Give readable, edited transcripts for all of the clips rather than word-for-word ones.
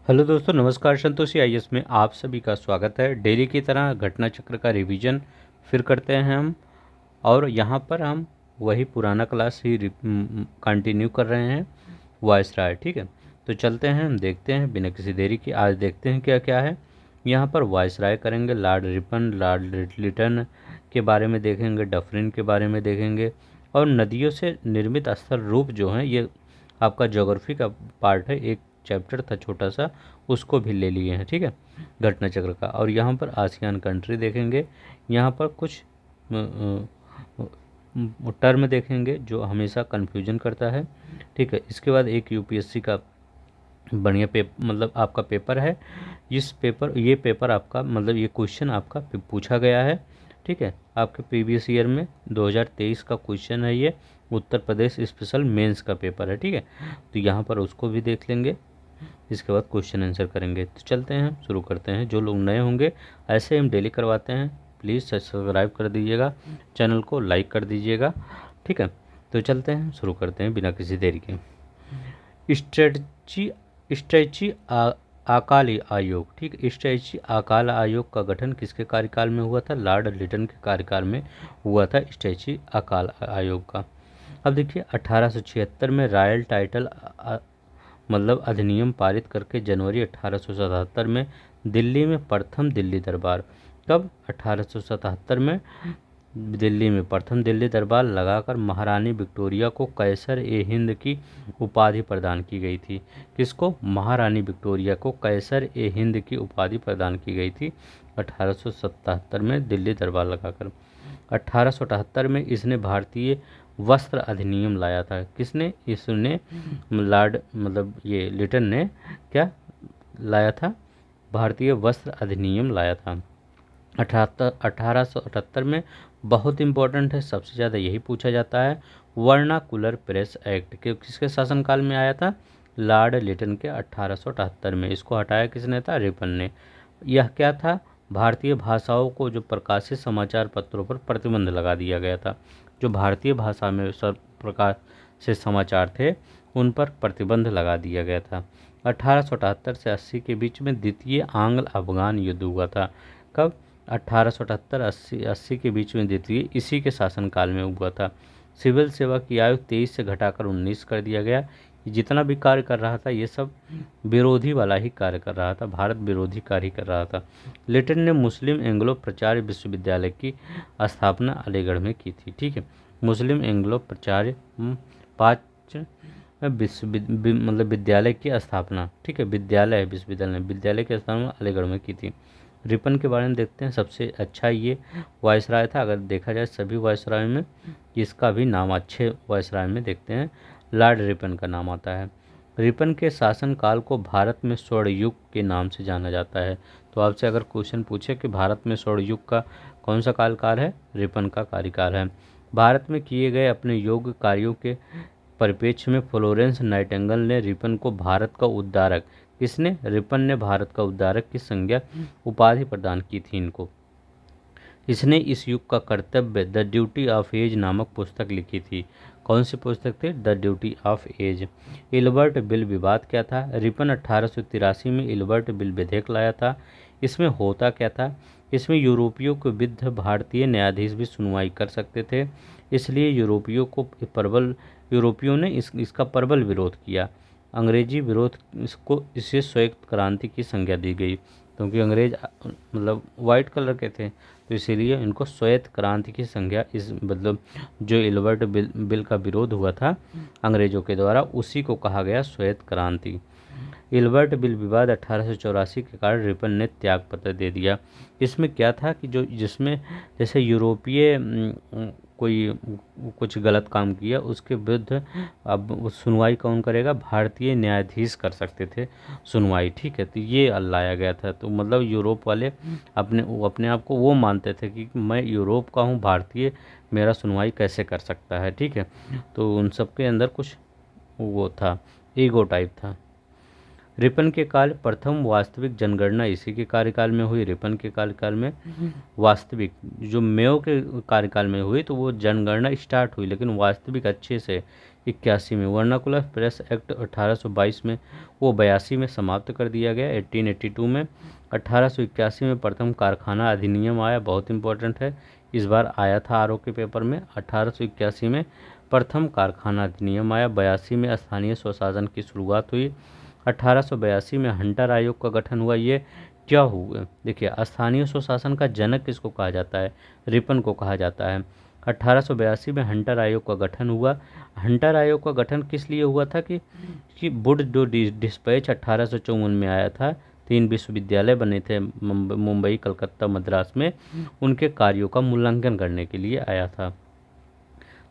Hello दोस्तों, नमस्कार। Santoshi IAS में आप सभी का स्वागत है। डेली की तरह घटना चक्र का रिवीजन फिर करते हैं हम, और यहाँ पर हम वही पुराना क्लास ही कंटिन्यू कर रहे हैं, वायसराय। ठीक है, तो चलते हैं, हम देखते हैं बिना किसी देरी के। आज देखते हैं क्या क्या है। यहाँ पर वायसराय करेंगे, लॉर्ड रिपन, लॉर्ड लिटन के बारे में देखेंगे, डफरिन के बारे में देखेंगे, और नदियों से निर्मित स्थल रूप जो हैं, ये आपका ज्योग्राफी का पार्ट है, एक चैप्टर था छोटा सा, उसको भी ले लिए हैं। ठीक है, घटना चक्र का। और यहाँ पर आसियान कंट्री देखेंगे, यहाँ पर कुछ टर्म देखेंगे जो हमेशा कन्फ्यूजन करता है। ठीक है, इसके बाद एक यूपीएससी का बढ़िया मतलब आपका पेपर है। ये पेपर आपका मतलब ये क्वेश्चन आपका पूछा गया है। ठीक है, आपके प्रीवियस ईयर में 2023 का क्वेश्चन है ये, उत्तर प्रदेश स्पेशल मेंस का पेपर है। ठीक है, तो यहाँ पर उसको भी देख लेंगे, इसके बाद क्वेश्चन आंसर करेंगे। तो चलते हैं, शुरू करते हैं। जो लोग नए होंगे, ऐसे हम डेली करवाते हैं, प्लीज़ सब्सक्राइब कर दीजिएगा, चैनल को लाइक कर दीजिएगा। ठीक है, तो चलते हैं, शुरू करते हैं बिना किसी देरी के। स्ट्रेची अकाली आयोग। ठीक, स्ट्रेची अकाल आयोग का गठन किसके कार्यकाल में हुआ था? लॉर्ड लिटन के कार्यकाल में हुआ था स्ट्रेची अकाल आयोग का। अब देखिए, 1876 में रॉयल टाइटल मतलब अधिनियम पारित करके जनवरी 1877 में दिल्ली में प्रथम दिल्ली दरबार। कब? 1877 में दिल्ली में प्रथम दिल्ली दरबार लगाकर महारानी विक्टोरिया को कैसर ए हिंद की उपाधि प्रदान की गई थी। किसको? महारानी विक्टोरिया को कैसर ए हिंद की उपाधि प्रदान की गई थी 1877 में दिल्ली दरबार लगाकर। 1878 में इसने भारतीय वस्त्र अधिनियम लाया था। किसने? इसने लॉर्ड मतलब ये लिटन ने क्या लाया था? भारतीय वस्त्र अधिनियम लाया था 1878 में। बहुत इंपॉर्टेंट है, सबसे ज़्यादा यही पूछा जाता है। वर्नाकुलर प्रेस एक्ट किसके शासनकाल में आया था? लॉर्ड लिटन के 1878 में। इसको हटाया किसने था? रिपन ने। यह क्या था? भारतीय भाषाओं को जो प्रकाशित समाचार पत्रों पर प्रतिबंध लगा दिया गया था। जो भारतीय भाषा में सब प्रकार से समाचार थे, उन पर प्रतिबंध लगा दिया गया था। 1878 से 80 के बीच में द्वितीय आंग्ल अफगान युद्ध हुआ था। कब? 1878-80 के बीच में द्वितीय, इसी के शासनकाल में हुआ था। सिविल सेवा की आयु 23 से घटाकर 19 कर दिया गया। जितना भी कार्य कर रहा था, ये सब विरोधी वाला ही कार्य कर रहा था, भारत विरोधी कार्य ही कर रहा था। लिटन ने मुस्लिम एंग्लो प्रचार्य विश्वविद्यालय की स्थापना अलीगढ़ में की थी। ठीक है, मुस्लिम एंग्लो प्रचार्य 5 मतलब विद्यालय की स्थापना। ठीक है, विद्यालय विद्यालय की स्थापना अलीगढ़ में की थी। रिपन के बारे में देखते हैं। सबसे अच्छा ये वायसराय था, अगर देखा जाए सभी वायसराय में, इसका भी नाम अच्छे वायसराय में देखते हैं, लॉर्ड रिपन का नाम आता है। रिपन के शासनकाल को भारत में स्वर्ण युग के नाम से जाना जाता है। तो आपसे अगर क्वेश्चन पूछे कि भारत में स्वर्ण युग का कौन सा कार्यकाल है? रिपन का कार्यकाल है। भारत में किए गए अपने योग कार्यों के परिप्रेक्ष्य में फ्लोरेंस नाइटिंगेल ने रिपन को भारत का उद्धारक, किसने? रिपन ने भारत का उद्धारक की संज्ञा उपाधि प्रदान की थी इनको। इसने इस युग का कर्तव्य द ड्यूटी ऑफ एज नामक पुस्तक लिखी थी। कौन सी पुस्तक थी? The duty of age. Ilbert bill विवाद क्या था? रिपन 1883 में इल्बर्ट बिल विधेयक लाया था। इसमें होता क्या था? इसमें यूरोपियों के विरुद्ध भारतीय न्यायाधीश भी सुनवाई कर सकते थे, इसलिए यूरोपियों ने इसका प्रबल विरोध किया। अंग्रेजी विरोध इसको इसे श्वेत क्रांति की संज्ञा दी गई, क्योंकि अंग्रेज मतलब वाइट कलर के थे, तो इसीलिए इनको श्वेत क्रांति की संज्ञा, इस मतलब जो इल्बर्ट बिल का विरोध हुआ था अंग्रेजों के द्वारा, उसी को कहा गया श्वेत क्रांति। इल्बर्ट बिल विवाद 1884 के कारण रिपन ने त्याग पत्र दे दिया। इसमें क्या था कि जिसमें जैसे यूरोपीय कोई कुछ गलत काम किया, उसके विरुद्ध अब सुनवाई कौन करेगा? भारतीय न्यायाधीश कर सकते थे सुनवाई। ठीक है, तो ये लाया गया था। तो मतलब यूरोप वाले अपने आप को वो मानते थे कि मैं यूरोप का हूँ, भारतीय मेरा सुनवाई कैसे कर सकता है। ठीक है, तो उन सब के अंदर कुछ वो था, ईगो टाइप था। रिपन के काल प्रथम वास्तविक जनगणना इसी के कार्यकाल में हुई। रिपन के कार्यकाल में वास्तविक, जो मेयो के कार्यकाल में हुई तो वो जनगणना स्टार्ट हुई, लेकिन वास्तविक अच्छे से 81 में। वर्नाकुलर प्रेस एक्ट 1822 में, वो 82 में समाप्त कर दिया गया 1882 में। 1881 में प्रथम कारखाना अधिनियम आया, बहुत इंपॉर्टेंट है, इस बार आया था आरओ के पेपर में। 1881 में प्रथम कारखाना अधिनियम आया। 82 में स्थानीय स्वशासन की शुरुआत हुई। 1882 में हंटर आयोग का गठन हुआ। ये क्या हुआ, देखिए स्थानीय स्वशासन का जनक किसको कहा जाता है, रिपन को कहा जाता है। 1882 में हंटर आयोग का गठन हुआ। हंटर आयोग का गठन किस लिए हुआ था कि वुड जो डिस्पैच 1854 में आया था, 3 विश्वविद्यालय बने थे मुंबई, कलकत्ता, मद्रास में, उनके कार्यों का मूल्यांकन करने के लिए आया था।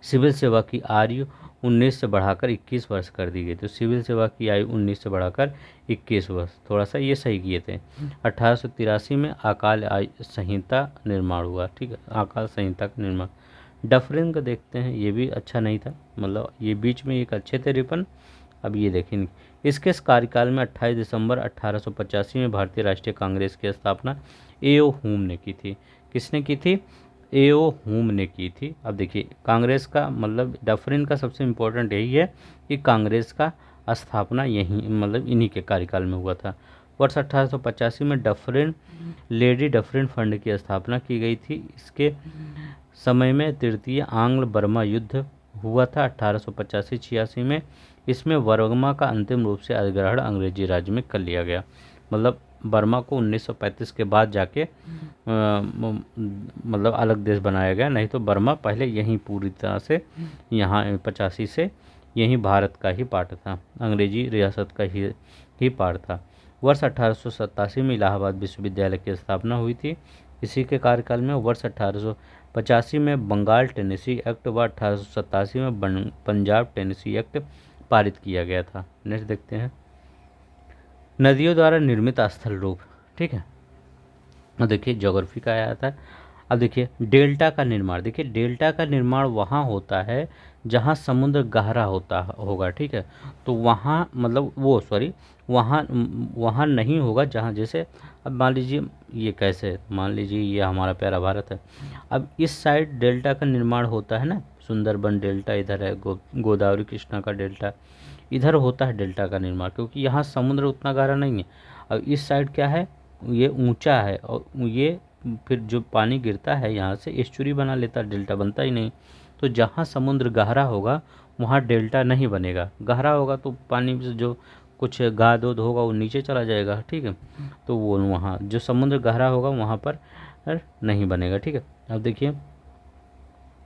सिविल सेवा की आयु 19 से बढ़ाकर 21 वर्ष कर दी गई, तो सिविल सेवा की आयु 19 से बढ़ाकर 21 वर्ष, थोड़ा सा ये सही किए थे। 1883 में अकाल संहिता निर्माण हुआ, ठीक है, अकाल संहिता का निर्माण। डफरिन को देखते हैं, ये भी अच्छा नहीं था, मतलब ये बीच में एक अच्छे थे रिपन। अब ये देखेंगे, इसके कार्यकाल में 28 दिसंबर 1885 में भारतीय राष्ट्रीय कांग्रेस की स्थापना एओ हुम ने की थी। किसने की थी, एओ हुम ने की थी। अब देखिए कांग्रेस का मतलब डफरिन का सबसे इम्पोर्टेंट यही है कि कांग्रेस का स्थापना यहीं मतलब इन्हीं के कार्यकाल में हुआ था। वर्ष 1885 में डफरिन लेडी डफरिन फंड की स्थापना की गई थी। इसके समय में तृतीय आंग्ल बर्मा युद्ध हुआ था 1885-86 में। इसमें बर्मा का अंतिम रूप से अधिग्रहण अंग्रेजी राज्य में कर लिया गया। मतलब बर्मा को 1935 के बाद जाके मतलब अलग देश बनाया गया, नहीं तो बर्मा पहले यहीं पूरी तरह से यहाँ 85 से यहीं भारत का ही पार्ट था, अंग्रेजी रियासत का ही पार्ट था। वर्ष 1887 में इलाहाबाद विश्वविद्यालय की स्थापना हुई थी इसी के कार्यकाल में। वर्ष 1885 में बंगाल टेनेसी एक्ट व 1887 में पंजाब टेनेसी एक्ट पारित किया गया था। नेक्स्ट देखते हैं, नदियों द्वारा निर्मित स्थल रूप, ठीक है। अब देखिए ज्योग्राफी का आया था। अब देखिए डेल्टा का निर्माण, देखिए डेल्टा का निर्माण वहाँ होता है जहाँ समुद्र गहरा होगा, ठीक है। तो वहाँ मतलब वहाँ नहीं होगा जहाँ, जैसे अब मान लीजिए ये कैसे, मान लीजिए ये हमारा प्यारा भारत है, अब इस साइड डेल्टा का निर्माण होता है ना, सुंदरबन डेल्टा इधर है, गोदावरी कृष्णा का डेल्टा इधर होता है डेल्टा का निर्माण, क्योंकि यहाँ समुद्र उतना गहरा नहीं है। अब इस साइड क्या है, ये ऊंचा है और ये फिर जो पानी गिरता है यहाँ से एस्चुरी बना लेता है, डेल्टा बनता ही नहीं। तो जहाँ समुद्र गहरा होगा वहाँ डेल्टा नहीं बनेगा, गहरा होगा तो पानी से जो कुछ गाद उद होगा वो नीचे चला जाएगा, ठीक है। तो वो वहाँ जो समुद्र गहरा होगा वहाँ पर नहीं बनेगा, ठीक है। अब देखिए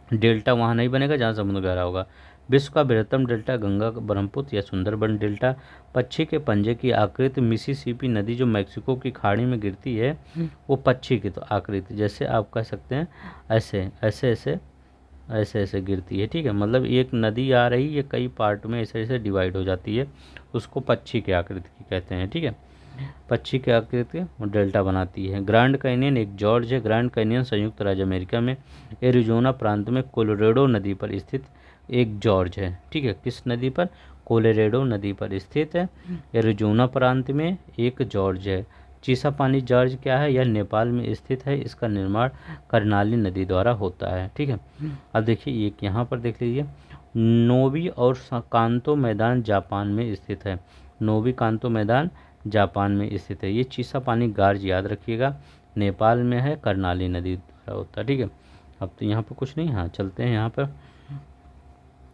डेल्टा वहाँ नहीं बनेगा जहाँ समुद्र गहरा होगा। विश्व का बृहत्तम डेल्टा गंगा, ब्रह्मपुत्र या सुंदरबन डेल्टा। पक्षी के पंजे की आकृति, मिसिसिपी नदी जो मैक्सिको की खाड़ी में गिरती है वो पक्षी की तो आकृति, जैसे आप कह सकते हैं ऐसे ऐसे ऐसे ऐसे ऐसे गिरती है, ठीक है। मतलब एक नदी आ रही है कई पार्ट में ऐसे ऐसे डिवाइड हो जाती है, उसको पक्षी की आकृति की कहते हैं, ठीक है। पक्षी की आकृति डेल्टा बनाती है। ग्रैंड कैनियन एक जॉर्ज है। ग्रैंड कैनियन संयुक्त राज्य अमेरिका में एरिजोना प्रांत में कोलोरेडो नदी पर स्थित एक जॉर्ज है, ठीक है। किस नदी पर, कोलोरेडो नदी पर स्थित है, एरिजोना प्रांत में एक जॉर्ज है। चीसा पानी जॉर्ज क्या है, यह नेपाल में स्थित है। इसका निर्माण कर्नाली नदी द्वारा होता है, ठीक है। अब देखिए एक यहाँ पर देख लीजिए, नोबी और कांतो मैदान जापान में स्थित है। नोबी कांतो मैदान जापान में स्थित है। ये चीसा पानी गार्ज याद रखिएगा, नेपाल में है, कर्नाली नदी द्वारा होता है, ठीक है। अब तो यहाँ पर कुछ नहीं, हाँ चलते हैं यहाँ पर।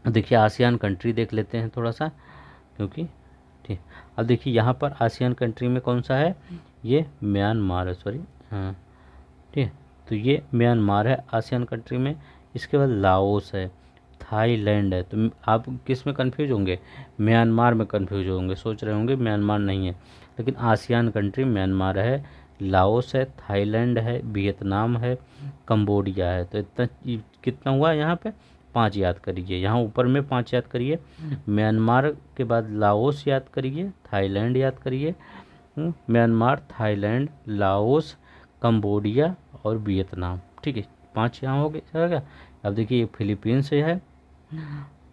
देखिए आसियान कंट्री देख लेते हैं थोड़ा सा, क्योंकि ठीक। अब देखिए यहाँ पर आसियान कंट्री में कौन सा है, ये म्यांमार है, सॉरी, हाँ ठीक है। तो ये म्यांमार है आसियान कंट्री में। इसके बाद लाओस है, थाईलैंड है। तो आप किस में कन्फ्यूज होंगे, म्यांमार में कन्फ्यूज होंगे, सोच रहे होंगे म्यांमार नहीं है, लेकिन आसियान कंट्री म्यांमार है, लाओस है, थाईलैंड है, वियतनाम है, कंबोडिया है। तो इतना कितना हुआ यहाँ पे, 5 याद करिए, यहाँ ऊपर में 5 याद करिए। म्यांमार के बाद लाओस याद करिए, थाईलैंड याद करिए, म्यांमार, थाईलैंड, लाओस, कंबोडिया और वियतनाम, ठीक है। 5 यहाँ हो गए। अब देखिए फिलीपींस है,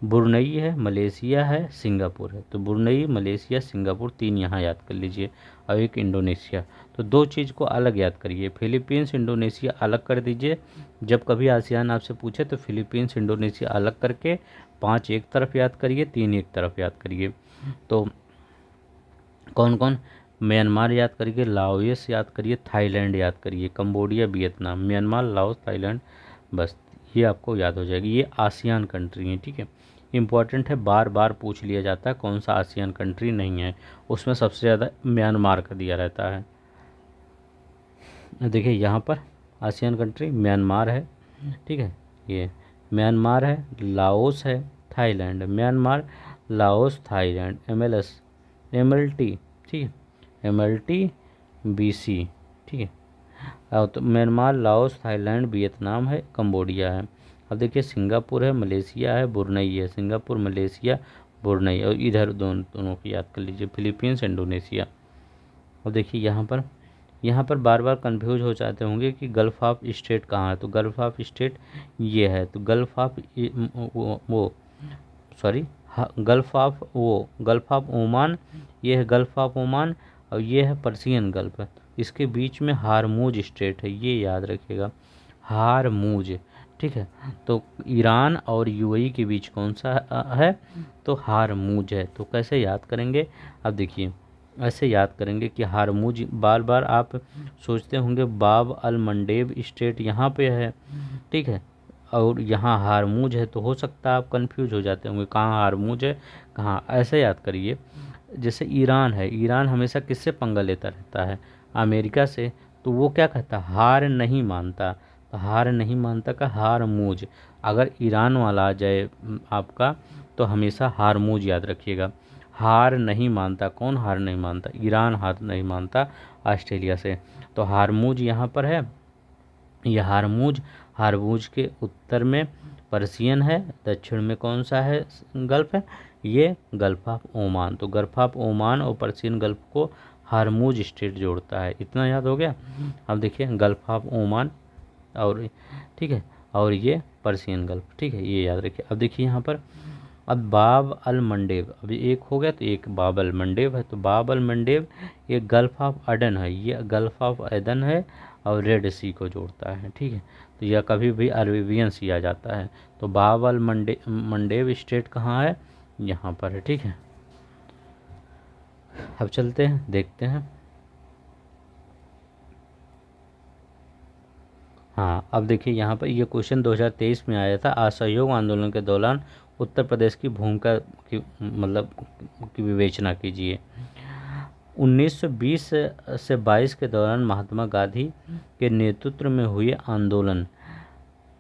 ब्रुनई है, मलेशिया है, सिंगापुर है। तो ब्रुनई, मलेशिया, सिंगापुर 3 यहाँ याद कर लीजिए और एक इंडोनेशिया। तो 2 चीज़ को अलग याद करिए, फिलीपींस इंडोनेशिया अलग कर दीजिए। जब कभी आसियान आपसे पूछे तो फिलीपींस इंडोनेशिया अलग करके 5 एक तरफ याद करिए, 3 एक तरफ याद करिए। तो कौन कौन? म्यांमार याद करिए, लाओस याद करिए, थाईलैंड याद करिए, Cambodia, Vietnam, Myanmar, Laos, Thailand, बस ये आपको याद हो जाएगी। ये आसियान कंट्री हैं, ठीक है। इंपॉर्टेंट है, बार बार पूछ लिया जाता है कौन सा आसियान कंट्री नहीं है, उसमें सबसे ज़्यादा म्यांमार का दिया रहता है। देखिए यहाँ पर आसियान कंट्री म्यांमार है, ठीक है। ये म्यांमार है, लाओस है, Thailand, Myanmar, Laos, Thailand, MLT, ठीक है, MLTBC, ठीक है। और तो म्यांमार, लाओस, थाईलैंड, वियतनाम है, कंबोडिया है। अब देखिए सिंगापुर है, मलेशिया है, ब्रुनई है। सिंगापुर, मलेशिया, ब्रुनई, और इधर दोनों दोनों की याद कर लीजिए, फिलीपींस, इंडोनेशिया। और देखिए यहाँ पर बार बार कंफ्यूज हो जाते होंगे कि गल्फ़ ऑफ स्टेट कहाँ है। तो गल्फ़ ऑफ स्टेट ये है, तो गल्फ़ ऑफ वो सॉरी गल्फ़ ऑफ ओमान, ये है गल्फ़ ऑफ ओमान, और ये है पर्सियन गल्फ़। इसके बीच में हारमूज स्ट्रेट है, ये याद रखिएगा, हारमूज, ठीक है। तो ईरान और यूएई के बीच कौन सा है? तो हारमूज है। तो कैसे याद करेंगे? अब देखिए ऐसे याद करेंगे कि हारमूज, बार बार आप सोचते होंगे बाब अल मंडेब स्टेट यहाँ पे है, ठीक है, और यहाँ हारमूज है। तो हो सकता है आप कंफ्यूज हो जाते होंगे कहाँ हारमूज है कहाँ। ऐसे याद करिए, जैसे ईरान है, ईरान हमेशा किससे पंगा लेता रहता है? अमेरिका से। तो वो क्या कहता है? हार नहीं मानता। तो हार नहीं मानता का हारमूज। अगर ईरान वाला आ जाए आपका, तो हमेशा हारमूज याद रखिएगा। हार नहीं मानता, कौन हार नहीं मानता? ईरान हार नहीं मानता ऑस्ट्रेलिया से। तो हारमूज यहाँ पर है, यह हारमूज। हारमूज के उत्तर में पर्सियन है, दक्षिण में कौन सा है गल्फ है? ये गल्फ ऑफ ओमान। तो गल्फ ऑफ ओमान और पर्सियन गल्फ को हारमूज स्ट्रेट जोड़ता है। इतना याद हो गया। अब देखिए गल्फ ऑफ ओमान और, ठीक है, और ये पर्सियन गल्फ, ठीक है, ये याद रखिए। अब देखिए यहाँ पर, अब बाब अल मंडेब, अभी एक हो गया तो एक बाब अल मंडेब है। तो बाब अल मंडेब ये गल्फ ऑफ अडन है, ये गल्फ ऑफ एदन है और रेड सी को जोड़ता है, ठीक है। तो यह कभी भी अरेबियन सी आ जाता है। तो बाब अल मंडेब स्टेट कहाँ है? यहाँ पर है, ठीक है। अब चलते हैं, देखते हैं। हाँ, अब देखिए यहाँ पर ये क्वेश्चन 2023 में आया था। असहयोग आंदोलन के दौरान उत्तर प्रदेश की भूमिका की मतलब की विवेचना कीजिए। 1920 से 22 के दौरान महात्मा गांधी के नेतृत्व में हुए आंदोलन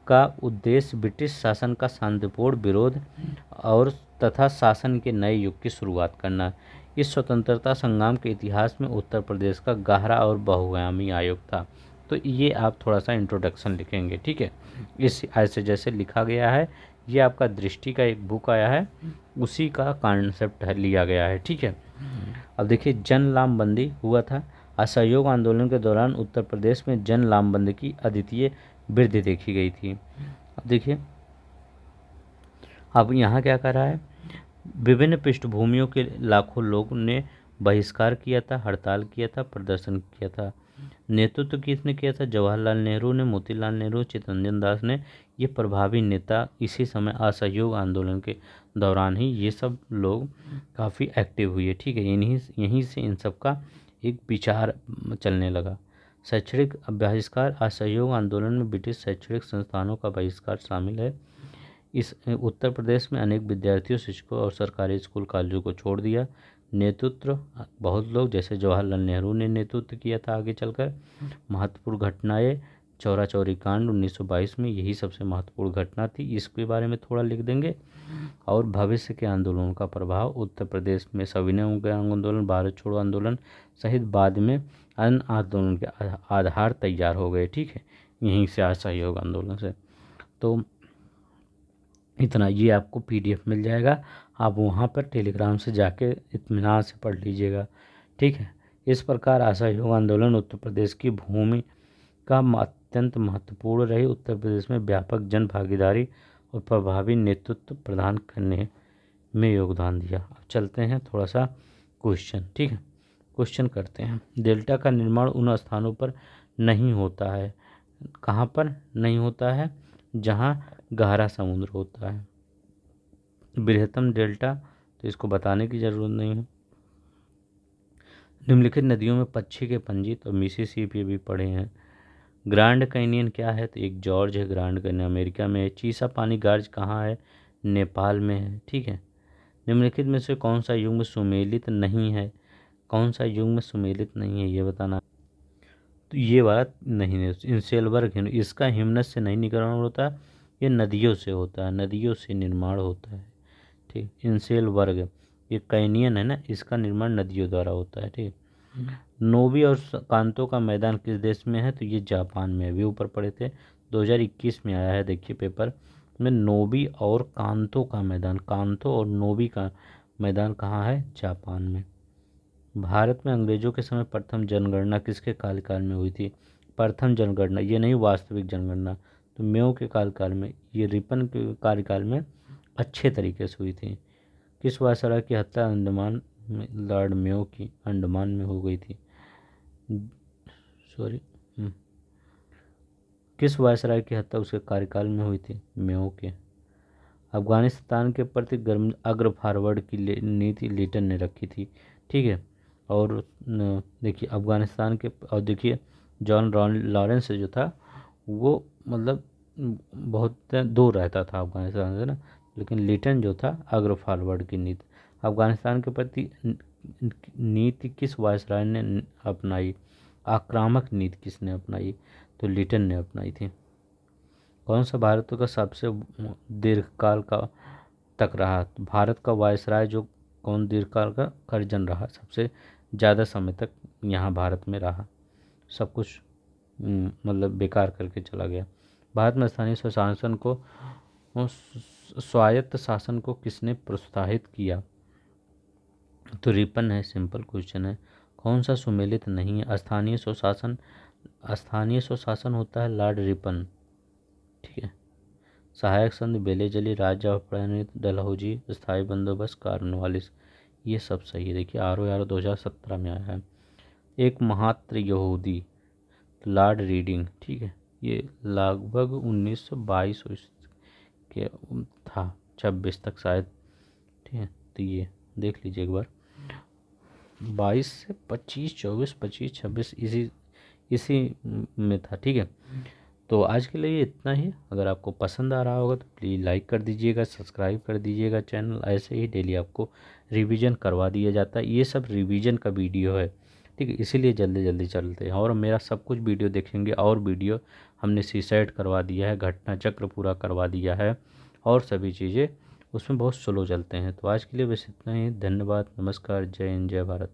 का उद्देश्य ब्रिटिश शासन का शांतिपूर्ण विरोध और तथा शासन के नए युग की शुरुआत करना। इस स्वतंत्रता संग्राम के इतिहास में उत्तर प्रदेश का गहरा और बहुआयामी आयोग था। तो ये आप थोड़ा सा इंट्रोडक्शन लिखेंगे, ठीक है। इस ऐसे जैसे लिखा गया है, ये आपका दृष्टि का एक बुक आया है, उसी का कॉन्सेप्ट लिया गया है, ठीक है। अब देखिए जन लामबंदी हुआ था। असहयोग आंदोलन के दौरान उत्तर प्रदेश में जन लामबंदी की अद्वितीय वृद्धि देखी गई थी। अब देखिए अब यहाँ क्या कर रहा है, विभिन्न पृष्ठभूमियों के लाखों लोग ने बहिष्कार किया था, हड़ताल किया था, प्रदर्शन किया था। नेतृत्व किसने किया था? जवाहरलाल नेहरू ने, मोतीलाल नेहरू, चित्तरंजन दास ने। ये प्रभावी नेता इसी समय असहयोग आंदोलन के दौरान ही ये सब लोग काफ़ी एक्टिव हुए, ठीक है। यहीं से इन सब का एक विचार चलने लगा। शैक्षणिक बहिष्कार, असहयोग आंदोलन में ब्रिटिश शैक्षणिक संस्थानों का बहिष्कार शामिल है। इस उत्तर प्रदेश में अनेक विद्यार्थियों, शिक्षकों और सरकारी स्कूल कॉलेजों को छोड़ दिया। नेतृत्व बहुत लोग, जैसे जवाहरलाल नेहरू ने नेतृत्व किया था आगे चलकर। महत्वपूर्ण घटनाएं, चौरा चौरी कांड 1922 में, यही सबसे महत्वपूर्ण घटना थी, इसके बारे में थोड़ा लिख देंगे। और भविष्य के आंदोलनों का प्रभाव, उत्तर प्रदेश में सविनय आंदोलन, भारत छोड़ो आंदोलन सहित बाद में अन्य आंदोलन के आधार तैयार हो गए, ठीक है, यहीं से असहयोग आंदोलन से। तो इतना, ये आपको PDF मिल जाएगा, आप वहाँ पर टेलीग्राम से जाके इत्मीनान से पढ़ लीजिएगा, ठीक है। इस प्रकार असहयोग आंदोलन उत्तर प्रदेश की भूमिका अत्यंत महत्वपूर्ण रही। उत्तर प्रदेश में व्यापक जन भागीदारी और प्रभावी नेतृत्व प्रदान करने में योगदान दिया। अब चलते हैं थोड़ा सा क्वेश्चन, ठीक है, क्वेश्चन करते हैं। डेल्टा का निर्माण उन स्थानों पर नहीं होता है, कहाँ पर नहीं होता है, जहाँ गहरा समुद्र होता है। बृहत्तम डेल्टा, तो इसको बताने की ज़रूरत नहीं है। निम्नलिखित नदियों में पक्षी के पंजीत और मिसिसिपी भी पड़े हैं। ग्रैंड कैनियन क्या है, तो एक जॉर्ज है ग्रैंड कैनियन, अमेरिका में है। चीसा पानी गार्ज कहाँ है, नेपाल में है, ठीक है। निम्नलिखित में से कौन सा युग्म सुमेलित नहीं है, कौन सा युग्म सुमेलित नहीं है ये बताना। तो ये बात नहीं है, इंसेलबर्ग इसका हिमनस से नहीं निकलना होता, ये नदियों से होता है, नदियों से निर्माण होता है, ठीक। इंसेलबर्ग ये कैनियन है ना, इसका निर्माण नदियों द्वारा होता है, ठीक। नोबी और कांतो का मैदान किस देश में है, तो ये जापान में, अभी ऊपर पढ़े थे 2021 में आया है, देखिए पेपर में। नोबी और कांतो का मैदान, कांतो और नोबी का मैदान कहाँ है, जापान में। भारत में अंग्रेजों के समय प्रथम जनगणना किसके कार्यकाल में हुई थी। प्रथम जनगणना, ये नहीं वास्तविक जनगणना, तो मेयो के कार्यकाल में, ये रिपन के कार्यकाल में अच्छे तरीके से हुई थी। किस वायसराय की हत्या अंडमान में, लॉर्ड मेयो की अंडमान में हो गई थी, सॉरी, किस वायसराय की हत्या उसके कार्यकाल में हुई थी, मेयो के। अफगानिस्तान के प्रति गर्म अग्र फॉरवर्ड की नीति लिटन ने रखी थी, ठीक है। और देखिए अफगानिस्तान के, और देखिए जॉन लॉरेंस जो था वो मतलब बहुत दूर रहता था अफगानिस्तान से ना, लेकिन लिटन जो था अग्र फॉरवर्ड की नीति। अफगानिस्तान के प्रति नीति किस वायसराय ने अपनाई, आक्रामक नीति किसने अपनाई, तो लिटन ने अपनाई थी। कौन सा भारत का सबसे दीर्घकाल का तक रहा, भारत का वायसराय जो कौन दीर्घकाल का कर्जन रहा, सबसे ज़्यादा समय तक यहाँ भारत में रहा, सब कुछ मतलब बेकार करके चला गया। भारत में स्थानीय स्वशासन को, स्वायत्त शासन को किसने प्रोत्साहित किया, तो रिपन है, सिंपल क्वेश्चन है। कौन सा सुमेलित नहीं है, स्थानीय स्वशासन, स्थानीय स्वशासन होता है लॉर्ड रिपन, ठीक है। सहायक संघ बेलेजली, राजा और प्रणीत डलहौजी, स्थायी बंदोबस्त कार्नवालिस, ये सब सही है। देखिए RO 2017 में आया है। एक महात्र यहूदी, लॉर्ड रीडिंग, ठीक है, ये लगभग 1922 के था, 26 तक शायद, ठीक है। तो ये देख लीजिए एक बार, 22 से 25, 24, 25, 26 इसी में था, ठीक है। तो आज के लिए इतना ही। अगर आपको पसंद आ रहा होगा तो प्लीज़ लाइक कर दीजिएगा, सब्सक्राइब कर दीजिएगा चैनल। ऐसे ही डेली आपको रिवीजन करवा दिया जाता है, ये सब रिवीजन का वीडियो है, ठीक है, इसीलिए जल्दी जल्दी चलते हैं। और मेरा सब कुछ वीडियो देखेंगे, और वीडियो हमने सीसेट करवा दिया है, घटना चक्र पूरा करवा दिया है, और सभी चीज़ें उसमें बहुत स्लो चलते हैं। तो आज के लिए बस इतना ही, धन्यवाद, नमस्कार, जय हिंद, जय भारत।